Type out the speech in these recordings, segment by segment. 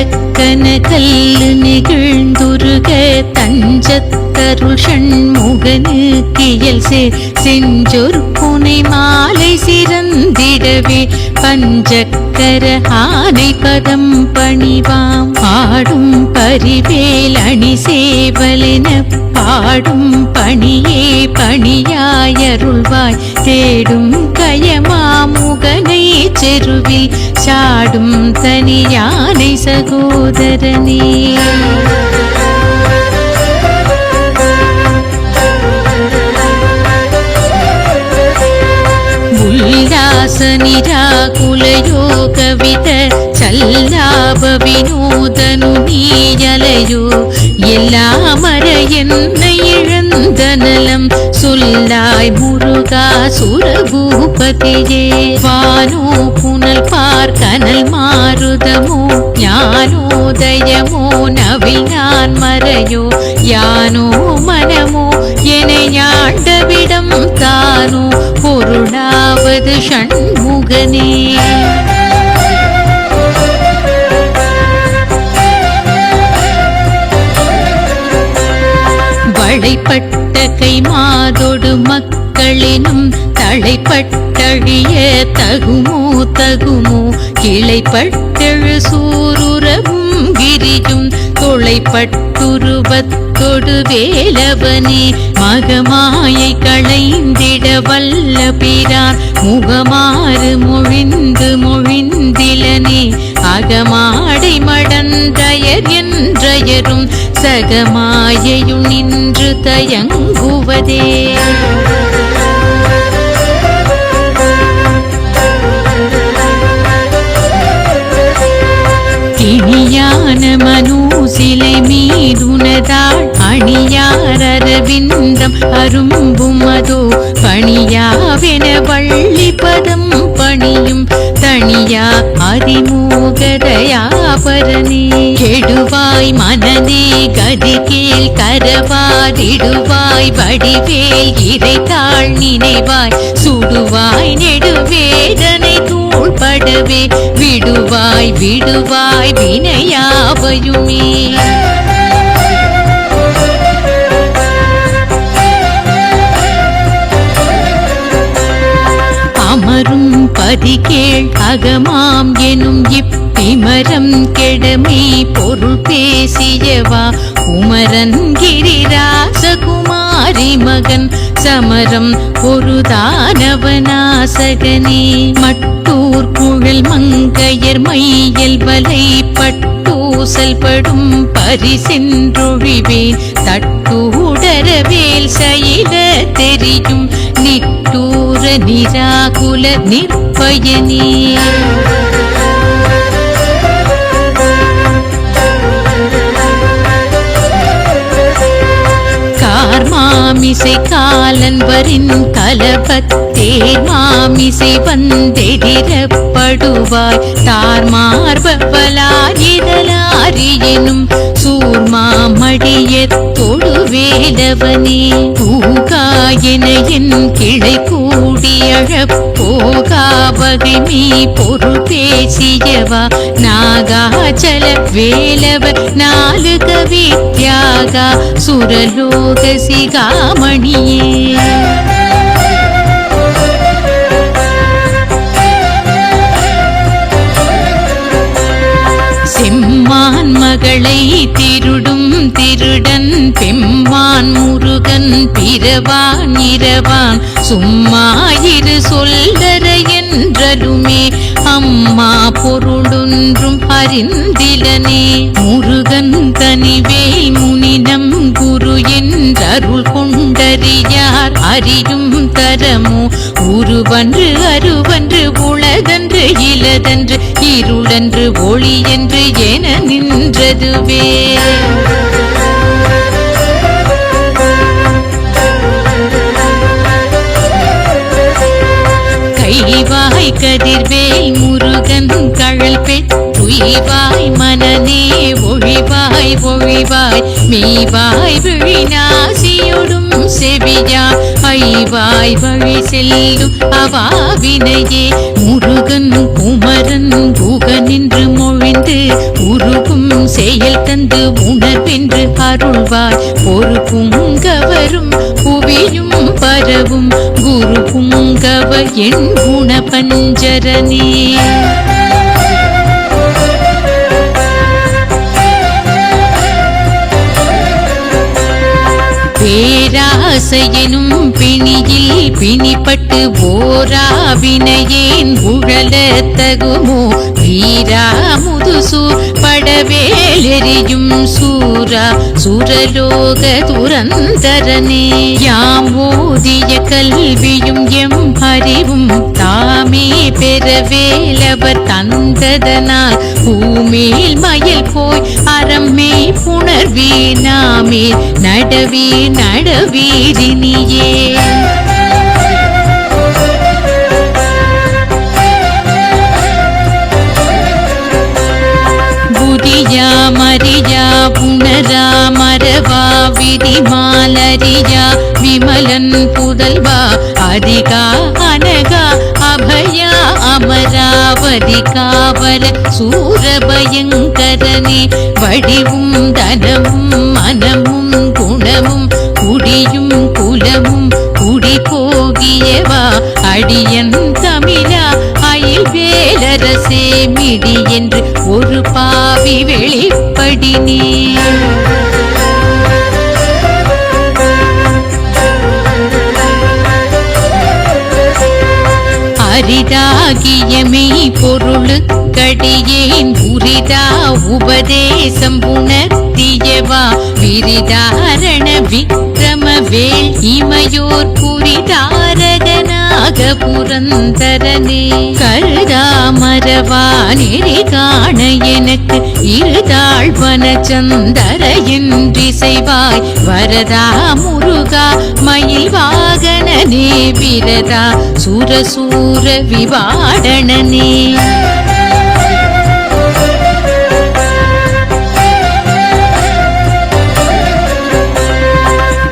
பஞ்சக்கன கல்லு நெகிழ்ந்துருக தஞ்சத்தருள் ஷண்முகனு கியல் செஞ்சொரு புனை மாலை சிறந்திடவே பஞ்சக்கர ஆனை பதம் பணிவாம் ஆடும் பரிவேல் அணி சேவலென பாடும் பணியே பணியாயருள்வாய் தேடும் கயமாமுகனை செருவில் சாடும் தனியானை சகோதரனே உல்லாசனிராகுலயோகவித சல்லாப வினோதனு நீயலையோ எல்லாமர என்னை இழந்த நலம் சொல்லாய் முருகா சுரபூபதியே வானோ புனல் பார்க்கனல் மாருதமோ ஞானோதயமோ நவினான் மறையோ யானோ மனமோ என யாண்டவிடம் தானோ பொருளாவது ஷண்முகனே வளைப்பட்ட கை மாதொடு மக்களினும் தலைப்பட்டழிய தகுமோ தகுமோ கிளைப்பட்டெழு சூருரவும் கிரியும் தொலைப்பட்டுருவத்தொடு வேலவனே மகமாயை களைந்திட வல்ல பிரான் முகமாறு மொழிந்திலனே அகமாடை மடந்தயர் என்றயரும் சகமாயையு நின்று தயங்குவதே இனியான மனோசிலை மீதுனதாள் அணியார் அரவிந்தம் அரும்பும் அதோ பணியாவென வள்ளி பதம் பணியும் தனியா அதிமோகதயாபரணே கெடுவாய் மனதே கதி கேள் கரவாரிடுவாய் வடிவேல் இறைத்தாள் நினைவாய் சுடுவாய் நெடுவேதனை தூள்படவே விடுவாய் விடுவாய் வினையாவையுமே அமரும் பதிகேள் அகமாம் எனும் இப்பிமரம் கெடமே பொருள் பேசியவா குமரன் கிரிராசகுமாரி மகன் சமரம் ஒரு தானவநாசகனே மட்டூர் குழல் மங்கையர் மையல் வலை பட்டூசல் படும் பரிசென்றொழிவேன் தட்டூடரவேல் சயில தெரியும் நிட்டூர நிராகுல நிற்பயனே மாமிசை காலன் வரின் கலபத்தேர் மாமிசை வந்தெதிரப்படுவாய் தார் மார்பவலார் இதழாரியனும் சூர்மாமடிய தொழு வேலவனே பூகாயன என் கிளை கூடியழப்போகா வகை மீ பொருள் பேசியவா நாகாச்சல வேலவ நாலு கவி தியாகா சுரலோக சிகாமணியே செம்மான் மகளை திருடும் திருடன் பெம்மான் முருகன் பிறவான் இரவான் சும்மாயிரு சொல்லற என்றலுமே அம்மா பொருளொன்றும் அறிந்திலனே முருகன் தனிவேல் முனினம் குரு என்றருள் கொண்டறியார் அறியும் தரமோ உருவன்று அருவன்று உளதன்று இலதன்று இருளன்று ஒளி என்று என நின்றதுவே கைவாய் கதிர்வேல் முருகன் கழல் பெற்றுய்வாய் மனநே ஒழிவாய் ஒழிவாய் மெய்வாய் விழிநாசியொடும் செவியா ஐவாய் வழி செல்லும் அவாவினையே முருகன் குமரன் புக நின்று மொழிந்து உருகும் செயல் தந்து உணர்வென்று அருள்வாய் ஒரு புங்கவரும் புவியும் பரவும் குரு புங்கவ என் குண பஞ்சரனே பேராசையெனும் பிணியில் பிணிப்பட்டு ஓராவினையேன் உழல தகுமோ வீரா முதுசூர் படவேலெறியும் சூரா சுரலோக துரந்தரனே யாம் ஓதிய கல்வியும் எம் அறிவும் தாமே பெறவேலவர் தந்ததனால் பூமேல் மயில் போய் அறமே புணர்வே நாமே நடவே நடவீரினியே புதியா மரியா புனரா மரவா விதிமாலரியா விமலன் புதல்வா அதிகா அனகா அபயா அமராவதி காவல சூரபயங்கரனே வடிவும் தனமும் மனமும் குணமும் குடியும் குலமும் குடி போகியவா அடியன் தமிழா அயில் வேலரசே மிடி என்று ஒரு பாவி வெளிப்படினே அரிதாகிய மெய் பொருளுக்கடியேன் உரிதா உபதேசம் புணர்த்தியவா விரிதாரண விக்ரம வேல் இமையோர் புரிதாரகனாக புரந்தரனே கருதா மரவா நெறி காண எனக்கு இருதாழ்வன சந்தர என்று செய்வாய் வரதா முருகா மயில் வாகனனே விரதா சுரசூர விவாடனனே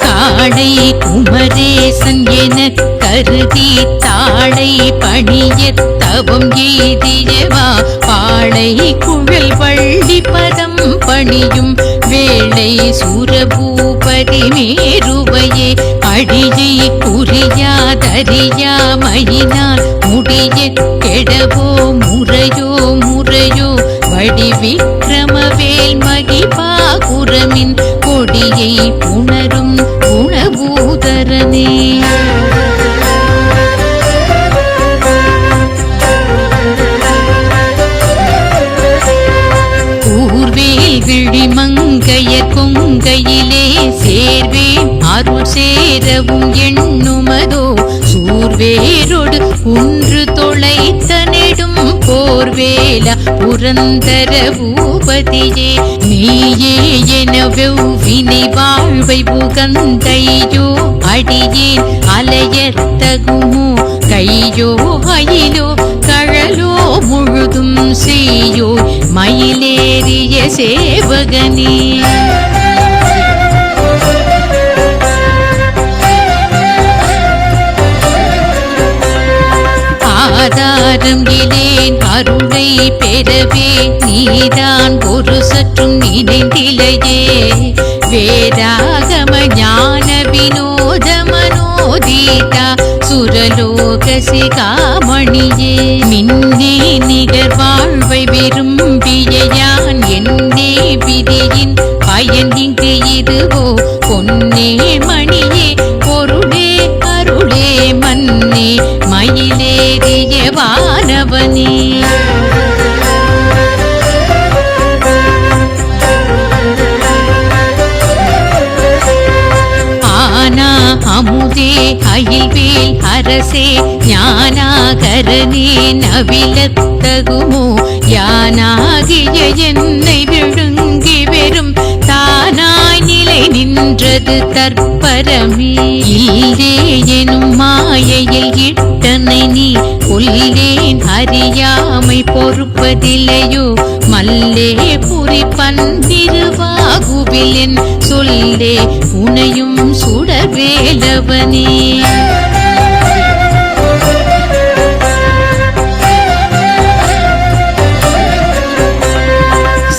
காடை குமரேசன் என கருதி தாளை பணிய தவம் எய்தியவா பாளை குழல் வள்ளி பதம் பணியும் வேளை சுரபூபதி மேருவையே அடியை குறியாதறியாமையினால் முடிய கெடவோ முறையோ முறையோ வடிவிக்ரமவேல் மகிபாகுரமின் கொடியை புணரும் குணபூதரனே கூர்வேல் விழிமங்கைய கொங்கையிலே சேர்வேன் அருள் சேரவும் எண்ணுமதோ சூர்வேரோடு ஒன்று தொலைத்த நெடும் போர்வேல புரந்தர பூபதியே நீயே என வெவ்வினை வாழ்வை புகந்தையோ அடியேன் அலையத்தகுமோ கையோ அயிலோ கழலோ முழுதும் செய்யோ மயிலேறிய சேவகனே ஆதாரம் இலேன் அருளை பெறவே நீதான் ஒரு சற்றும் நினைந்திலையே வேதாகம ஞான வினோத மனோதீதா சுரலோக சிகாமணியே மின்னே நிகர் வாழ்வை விரும்பிய யான் என்னே விதியின் பயன் இங்கு இதுவோ பொன்னே மணியே பொருளே அருளே மன்னே மயிலேறிய வானவனே ஆனா அமுதே அயில்வேல் அரசே ஞானாகரனே நவிலத்தகுமோ யானாகிய என்னை விழுங்கி வெறும் தானாய் நிலை நின்றது தற்பரமே இல்லே எனும் மாயையில் இட்டனை நீ கொல்லேன் அறியாமை பொறுப்பதில்லையோ மல்லே புரி பன்னிருவாகுவில் என் சொல்லே புனையும் சுடர்வேலவனே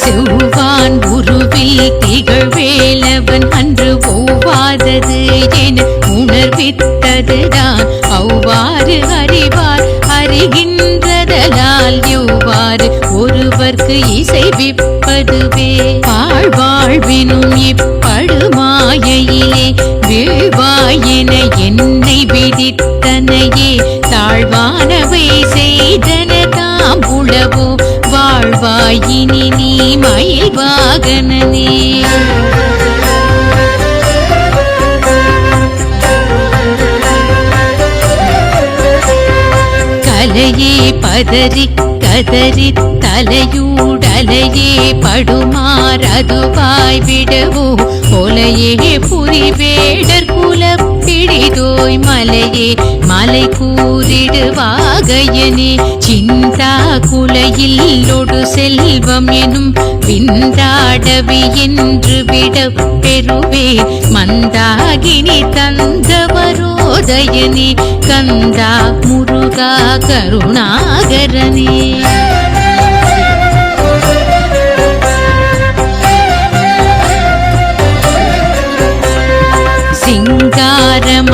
செவ்வான் அவர்க்கு இசைவிப்பதுவே. வாழ்வாழ்வினும் இப்படுமாயையிலே வீழ்வாயின என்னை விதித்தனையே. தாழ்வானவை செய்தன தாம் உளவோ வாழ்வாயினி நீ மயில் வாகனனே. கலையே பதறி கதறி தலையூடலையே படுமாறதுவாய் விடவோ. கொலையே புரிவேடர் குலப்பிடிதோய் மலையே மலை கூறிடுவாகையனே. சிந்தா குலையில் ஒடு செல்வம் எனும் விந்தாடவி என்று விட பெறுவே. மந்தாகினி தந்தவரோதயனே கந்தா முருகா கருணாகரனே.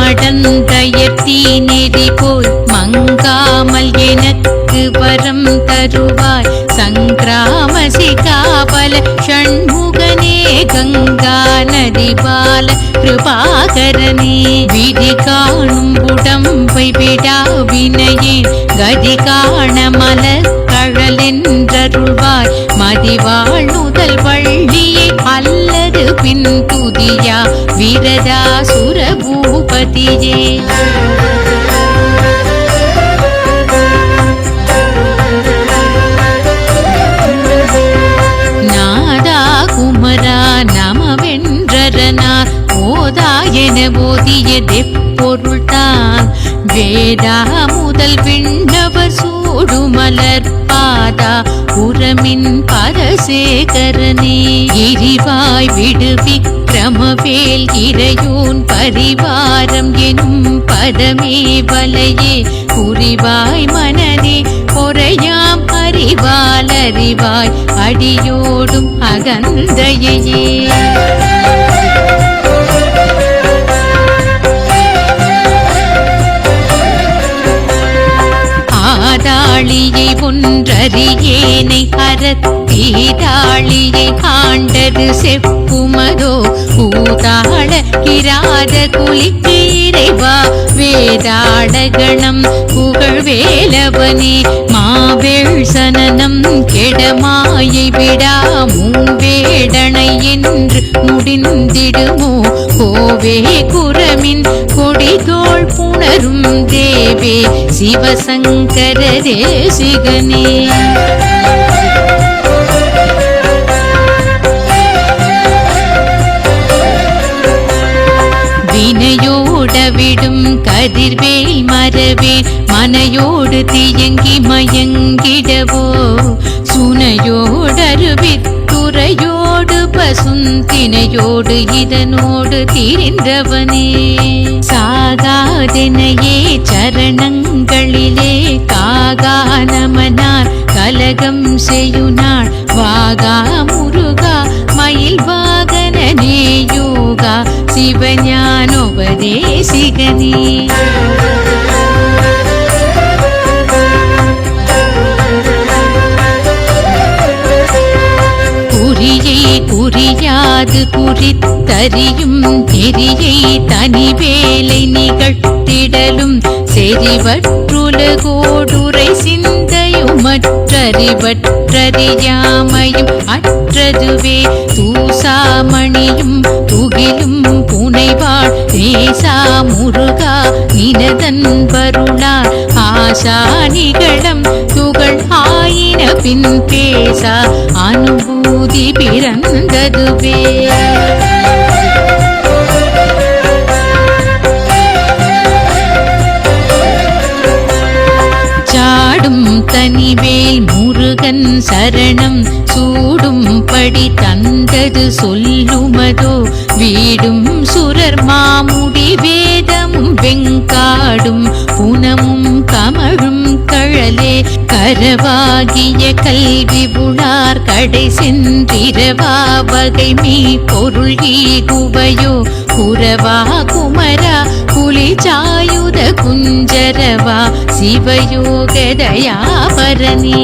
சிங்காரமடந்தயத்தி நெறி போய் மங்காமல் எனக்கு வரம் தருவாய். சங்கிராம சிகாபல ஷண்முகனே கங்கா நதி பால கிருபாகரனே. விதி காணும் உடம்பை விடா வினையேன் கதி காண மலர் கழலென்றருள்வாய். மதிவாழ் நுதல் வள்ளியை அல்லது பின் துதியா விரதா சுரபூபதியே. நாதா குமரா நமவென்றரனார் ஓதாயன போதிய தெப்பொருள்தான். வேதா முதல் விண்ணவர் சூடுமலர் பாதா புறமின் பரசேகரனே. எரிவாய் விடுவி கிரமவேல் இறையோன் பரிவாரம் எனும் பதமே வலையே. புரிவாய் மனதே பொறையாம் அறிவால் அறிவாய் அடியோடும் அகந்தையே. ஆதாளியை ஒன்றறியேனை அறத்தீதாளியை ஆண்டது செப்புமதோ. பூதாள கிராத குலிக்கு இறைவா வேதாளகணம் புகழ்வேலவனே. மாவேள் சனனம் கெடமாயை விடா மூவேடனை என்று முடிந்திடுமோ. கோவே குரமின் கொடிதோள் புணரும் தேவே சிவசங்கர தேசிகனே. வினையோடவிடும் கதிர்வேல் மரவேல் மனையோடு தீயங்கி மயங்கிடவோ. சுனையோடருவித்துறையோடு பசுந்தினையோடு இதனோடு தீர்ந்தவனே. சாகாதெனையே சரணங்களிலே காகா நமனார் கலகம் செய்யுநாள். வாகா முருகா மயில் வாகனனே யோகா சிவஞானோபதேசிகனே. குறியை குறியாது குறித்தறியும் நெறியை தனி வேலை நிகழ்த்திடலும். செறிவற்றுலகோடுரை சிந்தையுமற்றறிவற்றறியாமையும் அற்றதுவே. தூசாமணியும் துகிலும் புனைவாள் நேசா முருகா நினதன் வருளார். ஆசா நிகழம் துகள் ஆயின பின் பேசா அனுபூதி பிறந்ததுவே. சாடும் தனிவேல் முருகன் சரணம் சூடும் படி தந்தது சொல்லுமதோ. வீடும் சுரர் மாமுடி வேதமும் வெங்காடும் புனமும் கமழும் கழலே. கரவாகிய கல்வி புலார் கடை சென்றிரவா வகை மீ பொருள் ஈகுவையோ. குரவா குமரா புலி சாயுத குஞ்சரவா சிவயோக தயாபரணி.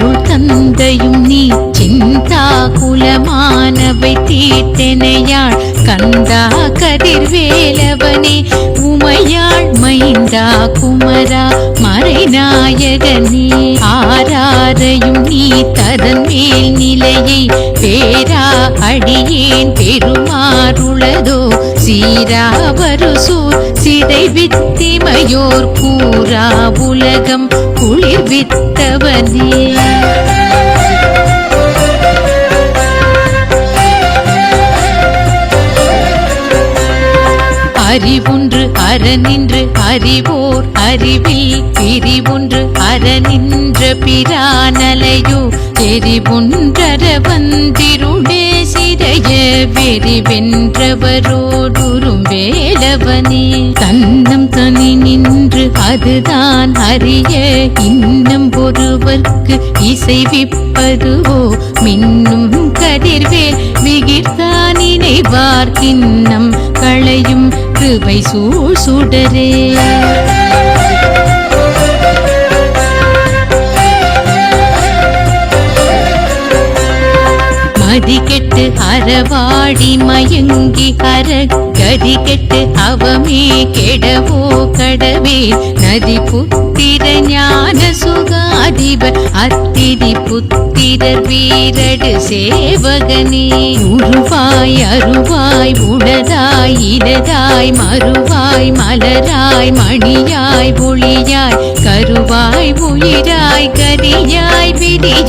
அருள் தந்தையும் நீ சிந்தா குலமானவை தீர்த்தெனையாள் கந்தா கதிர்வேலவனே உமையாள் மைந்தா குமரா மறைநாயகனே ஆராரையும் நீ ததன் மேல் நிலையை பேரா அடியேன் பெருமாறுளதோ சீராவருசூர் சிதை வித்திமையோர் கூறா உலகம் குளிர்வித்தவனே அறிவொன்று அறநின்று அறிவோர் அறிவில் பிரிவொன்று அறநின்ற பிரானலையோ எரிவொன்றர வந்திருளே சிறைய வெறிவென்றவரோடுறும் வேலவனே தன்னம் தனி நின்று அதுதான் அறிய இன்னும் ஒருவர்க்கு இசைவிப்பதுவோ மின்னும் கதிர்வேல் விகிர்தான் நினைவார் கிண்ணம் களையும் கிருபை சூழ் சுடரே மதி கெட்டு அறவாடி மயங்கி கதி கெட்டு அவமே கெடவோ கடவே நதி புத்திர ஞான சுகாதிபர் அத்திரி புத்திரர் வீரடு சேவகனே உருவாய் அருவாய் உளதாய் இடதாய் மறுவாய் மலராய் மணியாய் ஒளியாய் கருவாய் உயிராய் கரியாய் விதியாய்